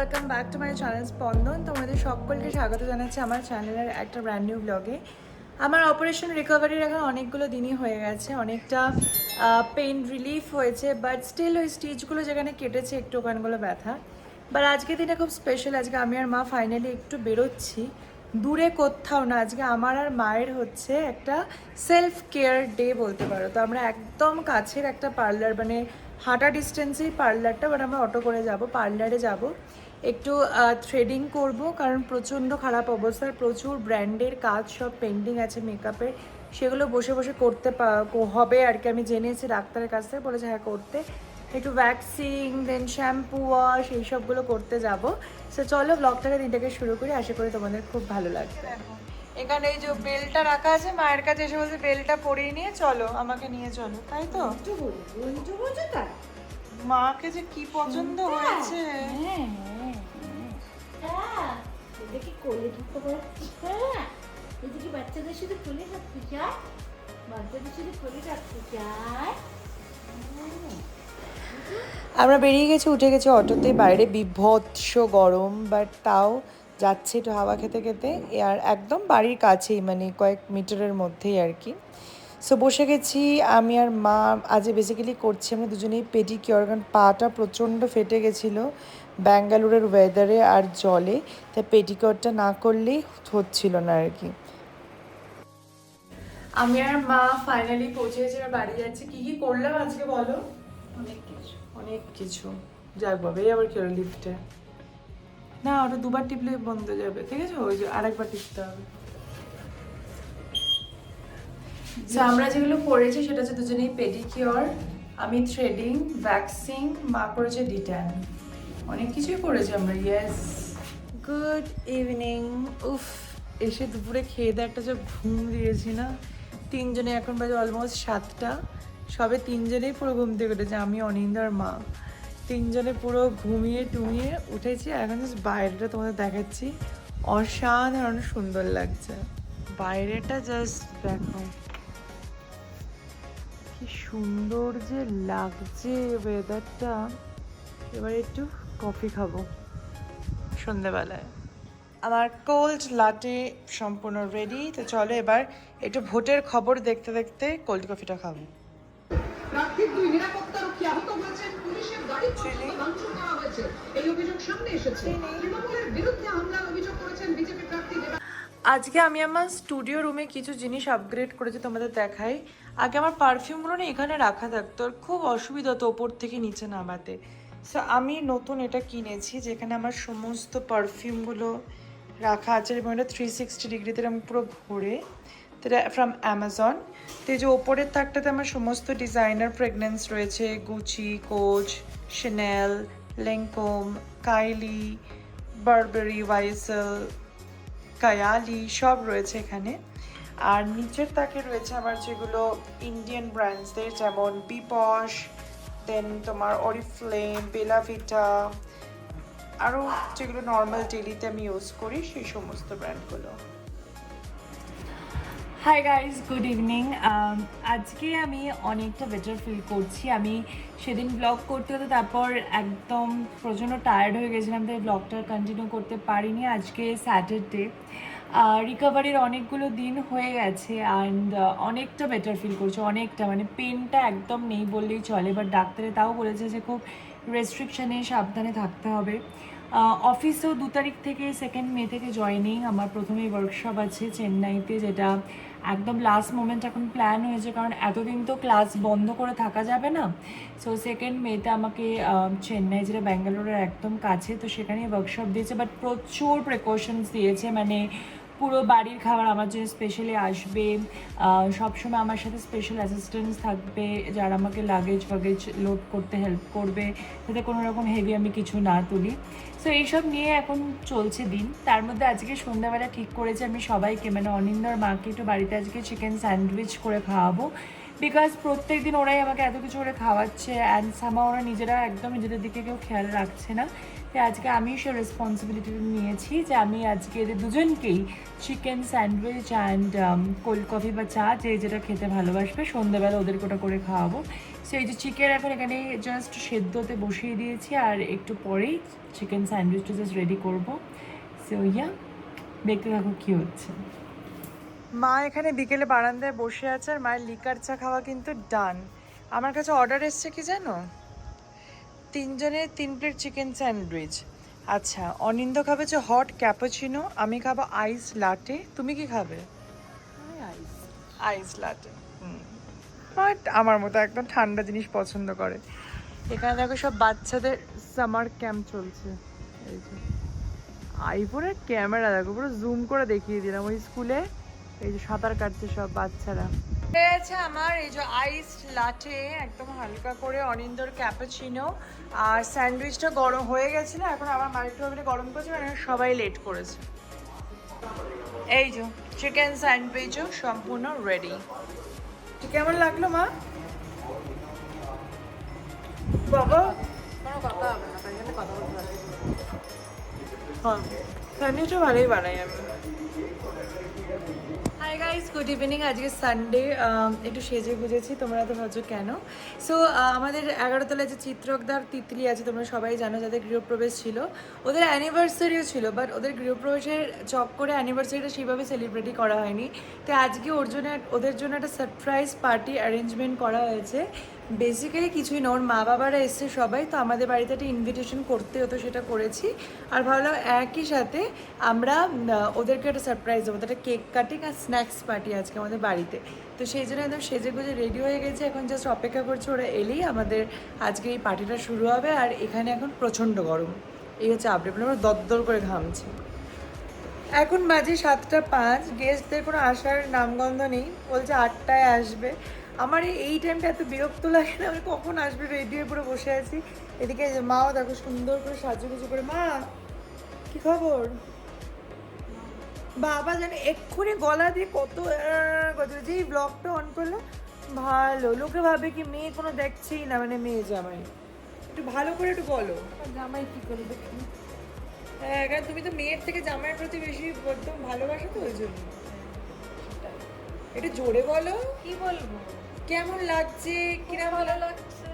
Welcome back to my channel স্পন্দন। তোমাদের সকলকে স্বাগত জানাচ্ছি আমার চ্যানেলের একটা ব্র্যান্ড নিউ ব্লগে। আমার অপারেশন রিকভারির এখন অনেকগুলো দিনই হয়ে গেছে, অনেকটা পেইন রিলিফ হয়েছে, বাট স্টিল ওই স্টিচগুলো যেখানে কেটেছে একটু ওখানগুলো ব্যথা। বাট আজকে দিনে খুব স্পেশাল, আজকে আমি আর মা ফাইনালি একটু বেরোচ্ছি, দূরে কোথাও না। আজকে আমার আর মায়ের হচ্ছে একটা সেলফ কেয়ার ডে বলতে পারো। তো আমরা একদম কাছের একটা পার্লার, মানে হাঁটা ডিস্টেন্সেই পার্লারটা, বাট আমরা অটো করে যাব, পার্লারে যাব, একটু থ্রেডিং করব, কারণ প্রচণ্ড খারাপ অবস্থার, প্রচুর ব্র্যান্ডের কাজ সব পেন্ডিং আছে মেকআপের, সেগুলো বসে বসে করতে হবে আর কি। আমি জেনেছি ডাক্তারের কাছ থেকে, বলেছে হ্যাঁ করতে, একটু ভ্যাক্সিং দেন শ্যাম্পু ওয়াশ এইসবগুলো করতে যাব। সো চলো ব্লগটাকে দিনটাকে শুরু করি, আশা করি তোমাদের খুব ভালো লাগবে। এখানে এই যে বেলটা রাখা আছে, মায়ের কাছে এসে বলছে বেলটা পরিয়ে নিয়ে চলো, আমাকে নিয়ে চলো, তাই তো মাকে যে কি পছন্দ হয়েছে। কোলে ঢুকতে পারছি, এদিকে বাচ্চাদের সাথে কোলে থাকতে চায়, বাচ্চাদের সাথে কোলে থাকতে চায়। আমরা বেরিয়ে গেছি, উঠে গেছি অটোতে, বাইরে বিভৎস গরম, বাট তাও যাচ্ছি একটু হাওয়া খেতে খেতে, আর একদম বাড়ির কাছেই, মানে কয়েক মিটারের মধ্যেই আর কি। সো বসে গেছি আমি আর মা। আজ বেসিক্যালি করছি আমরা দুজনেই পেডিকিওর, কারণ পাটা প্রচণ্ড ফেটে গেছিলো ব্যাঙ্গালোরের ওয়েদারে আর জলে, তাই পেডিকিওরটা না করলেই হচ্ছিল না আর কি। আমি আর মা ফাইনালি পৌঁছে গেছি, বাড়ি যাচ্ছি। কি কি করলাম আজকে বলো? অনেক কিছু। যাক বাবা, এই আবার কি হলো লিফটে? না, ওটা দুবার টিপলে বন্ধ হয়ে যাবে, ঠিক আছে? ওই যে আরেকবার টিপতে হবে। আমরা যেগুলো করেছি সেটা হচ্ছে দুজনেই পেডিকিওর, আমি থ্রেডিং, ভ্যাক্সিং, মা করেছে ডিট্যান, অনেক কিছুই করেছি আমরা। Yes, good evening. উফ, এসে দুপুরে খেয়ে দিয়ে একটা যে ঘুম দিয়েছি না, তিনজনে, এখন বাজে অলমোস্ট 7টা, সবে তিনজনেই পুরো ঘুম থেকে উঠেছে, আমি, অনিন্দার মা, তিনজনে পুরো ঘুমিয়ে টুমিয়ে উঠেছি। এখন জাস্ট বাইরেটা তোমাদের দেখাচ্ছি, অসাধারণ সুন্দর লাগছে বাইরেটা, জাস্ট দেখো কি সুন্দর যে লাগছে ওয়েদারটা। এবার একটু কফি খাবো সন্ধেবেলায়। আমার কোল্ড লাটে সম্পূর্ণ রেডি, তো চলো এবার একটু ভোটের খবর দেখতে দেখতে কোল্ড কফিটা খাবো। প্রার্থীর দুই নিরাপত্তারক্ষী আহত হয়েছেন, পুলিশের গাড়ি ভাঙচুর করা হয়েছে, এই অভিযোগ সামনে এসেছে। তৃণমূলের বিরুদ্ধে হামলার অভিযোগ করেছেন বিজেপি প্রার্থী। আজকে আমি আমার স্টুডিও রুমে কিছু জিনিস আপগ্রেড করেছি, তোমাদের দেখাই। আগে আমার পারফিউমগুলো না এখানে রাখা থাকতো, আর খুব অসুবিধা হতো ওপর থেকে নিচে নামাতে। সো আমি নতুন এটা কিনেছি, যেখানে আমার সমস্ত পারফিউমগুলো রাখা আছে, এবং এটা 360 ডিগ্রিতে আমি পুরো ভরে, তো এটা ফ্রম অ্যামাজন। তো এই যে ওপরের তাকটাতে আমার সমস্ত ডিজাইনার ফ্রেগনেন্স রয়েছে, Gucci, Coach, Chanel, Lancome, Kylie, Burberry, ওয়াইসেল, কায়ালি সব রয়েছে এখানে। আর নিচের তাকে রয়েছে আমার যেগুলো ইন্ডিয়ান ব্র্যান্ডসদের, যেমন বিপশ, দেন তোমার অরিফ্লেম, বেলাভিটা, আরও যেগুলো নর্মাল ডেলিতে আমি ইউজ করি সেই সমস্ত ব্র্যান্ডগুলো। Hi guys, good evening. আজকে আমি অনেকটা বেটার ফিল করছি। আমি সেদিন ব্লগ করতে হতো, তারপর একদম প্রচণ্ড টায়ার্ড হয়ে গেছিলাম, তাই ব্লগটা কন্টিনিউ করতে পারিনি। আজকে স্যাটারডে, রিকভারির অনেকগুলো দিন হয়ে গেছে, অ্যান্ড অনেকটা বেটার ফিল করছি, অনেকটা, মানে পেনটা একদম নেই বললেই চলে। বাট ডাক্তারে তাও বলেছে যে খুব রেস্ট্রিকশানে সাবধানে থাকতে হবে। অফিসেও 2 তারিখ থেকে 2 মে থেকে জয়েনিং। আমার প্রথমেই ওয়ার্কশপ আছে চেন্নাইতে, যেটা একদম লাস্ট মোমেন্ট এখন প্ল্যান হয়েছে, কারণ এতদিন তো ক্লাস বন্ধ করে থাকা যাবে না। সো 2 মেতে আমাকে চেন্নাই, যেটা ব্যাঙ্গালোরের একদম কাছে, তো সেখানেই ওয়ার্কশপ দিয়েছে। বাট প্রচুর প্রিকশনস দিয়েছে, মানে পুরো বাড়ির খাবার আমার জন্য স্পেশালি আসবে, সবসময় আমার সাথে স্পেশাল অ্যাসিস্ট্যান্টস থাকবে, যারা আমাকে লাগেজ লোড করতে হেল্প করবে, যাতে কোনো রকম হেভি আমি কিছু না তুলি। সো এইসব নিয়ে এখন চলছে দিন। তার মধ্যে আজকে সন্ধ্যাবেলা ঠিক করেছি আমি সবাইকে, মানে অনিন্দার মাকে একটু বাড়িতে আজকে চিকেন স্যান্ডউইচ করে খাওয়াবো, বিকজ প্রত্যেক দিন ওরাই আমাকে এত কিছু করে খাওয়াচ্ছে, অ্যান্ড সামা ওরা নিজেরা একদম নিজেদের দিকে কেউ খেয়াল রাখছে না। তো আজকে আমি সে রেসপন্সিবিলিটি নিয়েছি যে আমি আজকে এদের দুজনকেই chicken sandwich and cold coffee বা চা যে যেটা খেতে ভালোবাসবে সন্ধ্যাবেলা ওদেরকে ওটা করে খাওয়াবো। সো এই যে চিকেন এখন এখানে জাস্ট সেদ্ধতে বসিয়ে দিয়েছি আর একটু পরেই চিকেন স্যান্ডউইচটা জাস্ট রেডি করবো। সো ইয়া, দেখতে থাকো কী হচ্ছে। মা এখানে বিকেলে বারান্দায় বসে আছে আর মায়ের লিকার চা খাওয়া কিন্তু ডান। আমার কাছে অর্ডার এসছে কি জানো, 3 জনের 3 প্লেট চিকেন স্যান্ডউইচ। আচ্ছা, অনিন্দ খাবে যে হট ক্যাপুচিনো, আমি খাবো আইস লাটে, তুমি কি খাবে? আইস লাটে। বাট আমার মতো একদম ঠান্ডা জিনিস পছন্দ করে। এখানে দেখো সব বাচ্চাদের সামার ক্যাম্প চলছে। এই যে আইফোনের ক্যামেরা দেখো, পুরো জুম করে দেখিয়ে দিলাম। ওই স্কুলে এই যে সাঁতার কাটছে সব বাচ্চারা। আছে আমার এই যে আইস লাটে একদম হালকা করে, অনিন্দর ক্যাপুচিনো, আর স্যান্ডউইচটা গরম হয়ে গেছিলো, এখন আবার মাইক্রোওভেনে গরম করেছে, মানে সবাই লেট করেছে। এই যে চিকেন স্যান্ডউইচও সম্পূর্ণ রেডি। কেমন লাগলো মা? বাবা কোনো কথা হবে না, তাই জন্য কথা বলতে পারছি। হ্যাঁ, স্যান্ডউইচও ভালোই বানাই আমি। Hi guys, good evening. আজকে সানডে, একটু সেজে গুজেছি, তোমরা তো ভাবছো কেন। সো আমাদের 11 তলায় যে চিত্রকদার তিতলি আছে তোমরা সবাই জানো, যাদের গৃহপ্রবেশ ছিল, ওদের অ্যানিভার্সারিও ছিল, বাট ওদের গৃহপ্রবেশের চক্করে অ্যানিভার্সারিটা সেইভাবে সেলিব্রেটই করা হয়নি। তো আজকে ওদের জন্য একটা সারপ্রাইজ পার্টি অ্যারেঞ্জমেন্ট করা হয়েছে। বেসিক্যালি কিছুই না, ওর মা বাবারা এসছে সবাই, তো আমাদের বাড়িতে একটা ইনভিটেশন করতে হতো, সেটা করেছি। আর ভাবলাম একই সাথে আমরা ওদেরকে একটা সারপ্রাইজ দেবো, একটা কেক কাটিং আর স্ন্যাক্স পার্টি আজকে আমাদের বাড়িতে। তো সেই জন্য একদম সেজে গুজে রেডি হয়ে গেছে, এখন জাস্ট অপেক্ষা করছে ওরা এলেই আমাদের আজকে এই পার্টিটা শুরু হবে। আর এখানে এখন প্রচণ্ড গরম, এই হচ্ছে আপডেট, আমরা দরদর করে ঘামছি। এখন বাজে 7:05, গেস্টদের কোনো আসার নামগন্ধ নেই, বলছে 8টায় আসবে। আমার এই টাইমটা এত বিরক্ত লাগে না, আমি কখন আসবে রেডি হয়ে পুরো বসে আছি। এদিকে মাও দেখো সুন্দর করে সাজুগুজু করে। মা কি খবর? বাবা জানে এক্ষুনি গলা দিয়ে কত যেই ব্লগটা অন করলো, ভালো লোকে ভাবে কি মেয়ে কোনো দেখছেই না, মানে মেয়ে জামাই। একটু ভালো করে একটু বলো। জামাই কি করে দেখি? হ্যাঁ, কারণ তুমি তো মেয়ের থেকে জামাইয়ের প্রতি বেশি একদম ভালোবাসো, তো ওই জন্য একটু জোরে বলো। কি বলবো? কেমন লাগছে? কিরা ভালো লাগছে,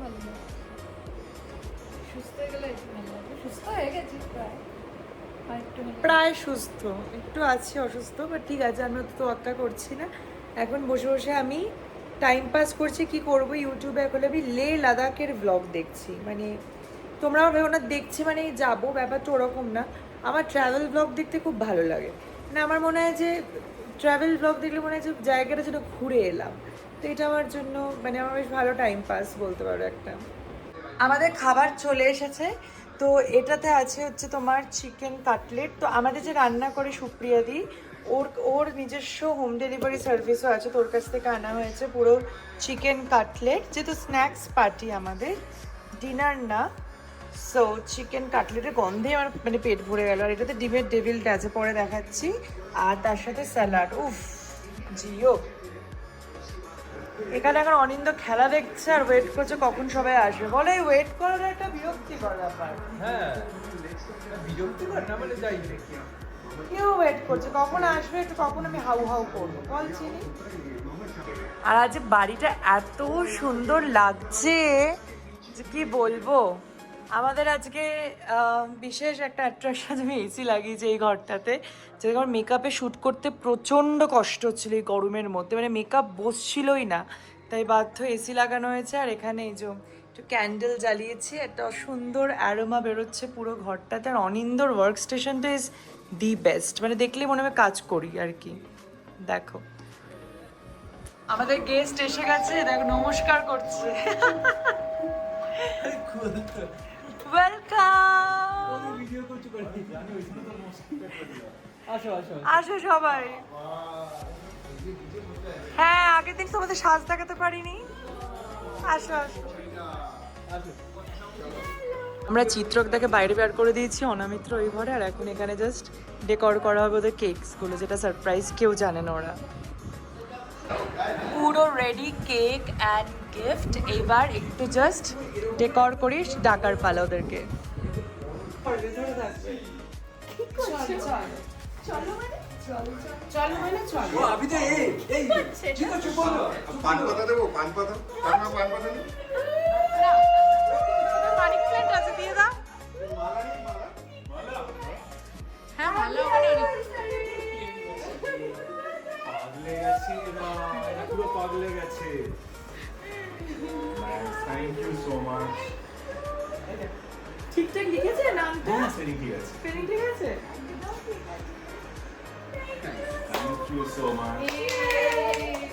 ভালো লাগছে। সুস্থ হয়ে গেলে একটু ভালো লাগবে। সুস্থ হয়ে গেছি প্রায়, আর একটু হলে- প্রায় সুস্থ, একটু আছি অসুস্থ, বাট ঠিক আছে, আমরা তো তোয়াক্কা করছি না। এখন বসে বসে আমি টাইম পাস করছি। কি করব, ইউটিউবে এখন আমি লে লাদাখের ব্লগ দেখছি। মানে তোমরাও ভেবো না দেখছি মানে যাবো, ব্যাপারটা ওরকম না। আমার ট্রাভেল ব্লগ দেখতে খুব ভালো লাগে। মানে আমার মনে হয় যে ট্রাভেল ব্লগ দেখলে মনে হয় যে জায়গাটা যেন ঘুরে এলাম। তো এটা আমার জন্য মানে আমার বেশ ভালো টাইম পাস বলতে পারো একটা। আমাদের খাবার চলে এসেছে। তো এটাতে আছে হচ্ছে তোমার চিকেন কাটলেট। তো আমাদের যে রান্না করে সুপ্রিয়া দি, ওর নিজস্ব হোম ডেলিভারি সার্ভিসও আছে, তোর কাছ থেকে আনা হয়েছে পুরো চিকেন কাটলেট। যেহেতু স্ন্যাক্স পার্টি আমাদের, ডিনার না, সো চিকেন কাটলেটের গন্ধে আমার মানে পেট ভরে গেল। আর এটাতে ডিমের ডেভিলটা আছে, পরে দেখাচ্ছি। আর তার সাথে স্যালাড। উফ জিও। এখানে এখন অনিন্দ খেলা দেখছে আর ওয়েট করছে কখন সবাই আসবে। বলে এই ওয়েট করাটা একটা বিরক্তিকর ব্যাপার। হ্যাঁ, বিরক্তিকর না বলে যাই দেখি। কেউ ওয়েট করছে কখন আসবে, একটু কখন আমি হাউ হাউ করবো বল চিনি। আর আজ বাড়িটা এত সুন্দর লাগছে যে কি বলবো। আমাদের আজকে বিশেষ একটা অ্যাট্রাকশন, আমি এসি লাগিয়েছি এই ঘরটাতে, যে আমার মেকআপে শ্যুট করতে প্রচণ্ড কষ্ট হচ্ছিল এই গরমের মধ্যে, মানে মেকআপ বসছিলই না, তাই বাধ্য এসি লাগানো হয়েছে। আর এখানে এই যে একটু ক্যান্ডেল জ্বালিয়েছি, একটা সুন্দর অ্যারোমা বেরোচ্ছে পুরো ঘরটাতে। আর অনিন্দর ওয়ার্ক স্টেশনটা ইজ দি বেস্ট, মানে দেখলে মনে হয় কাজ করি আর কি। দেখো আমাদের গেস্ট এসে গেছে, দেখো নমস্কার করছে। ওয়েলকাম, ভিডিও করতে পারি আসো আসো আসো সবাই। হ্যাঁ, আগের দিন তোমাদের সাজ দেখাতে পারিনি, আসো আসো। আমরা চিত্রকদাকে বাইরে বের করে দিয়েছি, অনামিত্র ওই ঘরে, আর এখন এখানে জাস্ট ডেকোর করা হবে ওদের কেকসগুলো, যেটা সারপ্রাইজ, কেউ জানে না ওরা। পুরো রেডি কেক অ্যান্ড গিফট, এবার একটু জাস্ট ডেকোর করিস, ডাকার পালা ওদেরকে। পড়বে, ধরে থাকবে। কি করছো? চলো মানে চলো মানে চলো। ও আমি তো এই কি করছো বলো? পান পাতা দেবো, পান পাতা, পান পাতা নেই? মানি প্ল্যান্ট আছে, দিয়ে দাও। মালা নেই, মালা? হ্যাঁ ভালো ওখানে পাগলে গেছে না, এটা পুরো পাগলে গেছে। Thank you so much. ঠিকঠাক লিখেছে নামটা? হ্যাঁ স্পেলিং ঠিক আছে। স্পেলিং ঠিক আছে? Thank you so much.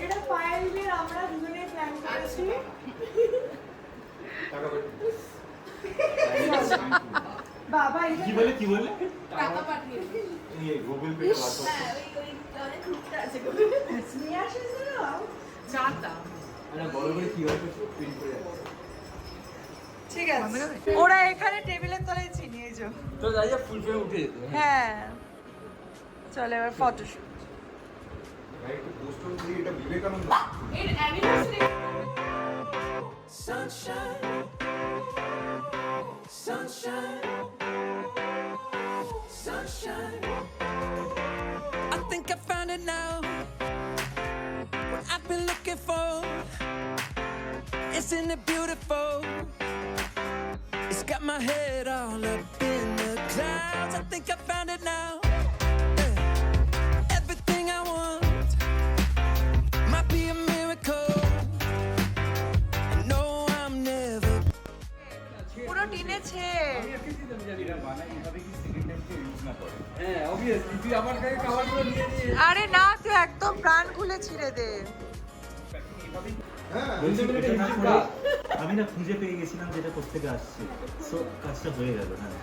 এটা ফাইলের আমরা দুজনে প্ল্যান করেছি। টাকা পাঠিয়ে। বাবা এটা কি বলে কি বলে? টাকা পাঠিয়ে দিই। এই গুগল পে টা বাতো। হ্যাঁ ওই অনেক ঘুরতে আছে গো। নিয়ে আসিস না? চাটা। আরে বড় করে কি হয় প্রিন্ট করে যাচ্ছে। ঠিক আছে, ওরা এখানে টেবিলের তলায় চিনিয়ে যাও। তো যাই ফুল ফ্রেম উঠে যেত। হ্যাঁ চলো এবার ফটোশুট। ভাই একটু পোস্ট দিই, এটা বিবেকানন্দ। এর anniversary Sunshine, sunshine, sunshine. I think I found it now. What I've been looking for. Isn't it beautiful? It's got my head all up in the clouds. I think I found it now. Yeah. Everything I want might be a miracle. I know I'm never. পুরো টিনেছে। এটা বানাই এভাবে কি second time কেউ use না করে। হ্যাঁ obviously তুই আমার কাছে খাবারগুলো নিয়ে নিয়ে আরে না, তুই একদম প্রাণ খুলে ছিঁড়ে দে। হ্যাঁ, বলছি এটা এটা না ইউটিউব করে কাজ। আমি না খুঁজে পেয়ে গেছিলাম যেটা করতে আসছে, সো কাজটা হয়ে গেল। হ্যাঁ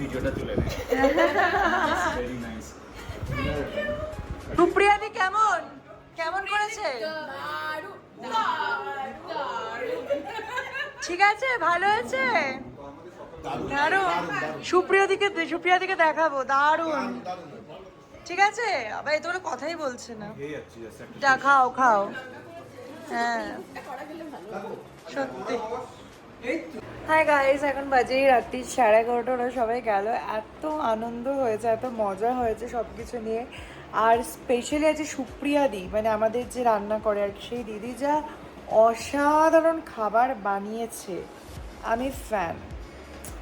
ভিডিওটা তুলে নে। Very nice. সুপ্রিয়াদি কেমন কেমন করেছে? ঠিক আছে, ভালো আছে, দারুণ। সুপ্রিয়াদিকে দেখাবো, দারুণ। ঠিক আছে, আবার এত বলে কথাই বলছে না। এই যাচ্ছি জাস্ট একটা যা খাও খাও। হ্যাঁ সত্যি। হাই গাইস, এখন বাজে রাত্রি 11:30। ওরা সবাই গেল। এত আনন্দ হয়েছে, এত মজা হয়েছে সব কিছু নিয়ে। আর স্পেশালি আছে সুপ্রিয়াদি, মানে আমাদের যে রান্না করে আর কি, সেই দিদি যা অসাধারণ খাবার বানিয়েছে, আমি ফ্যান।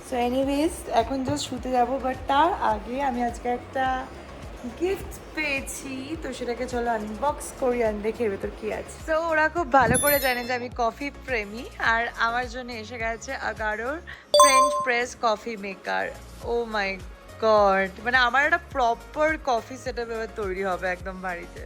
সো এনিওয়েজ এখন জাস্ট শুতে যাবো, বাট তার আগে আমি আজকে একটা গিফট পেয়েছি, তো সেটাকে চলো আনবক্স করি আর দেখে ভেতর কি আছে। তো ওরা খুব ভালো করে জানে যে আমি কফি প্রেমী, আর আমার জন্য এসে গেছে আগারোর ফ্রেঞ্চ প্রেস কফি মেকার। ও মাই গড, মানে আমার একটা প্রপার কফি সেটআপ এবার তৈরি হবে একদম বাড়িতে।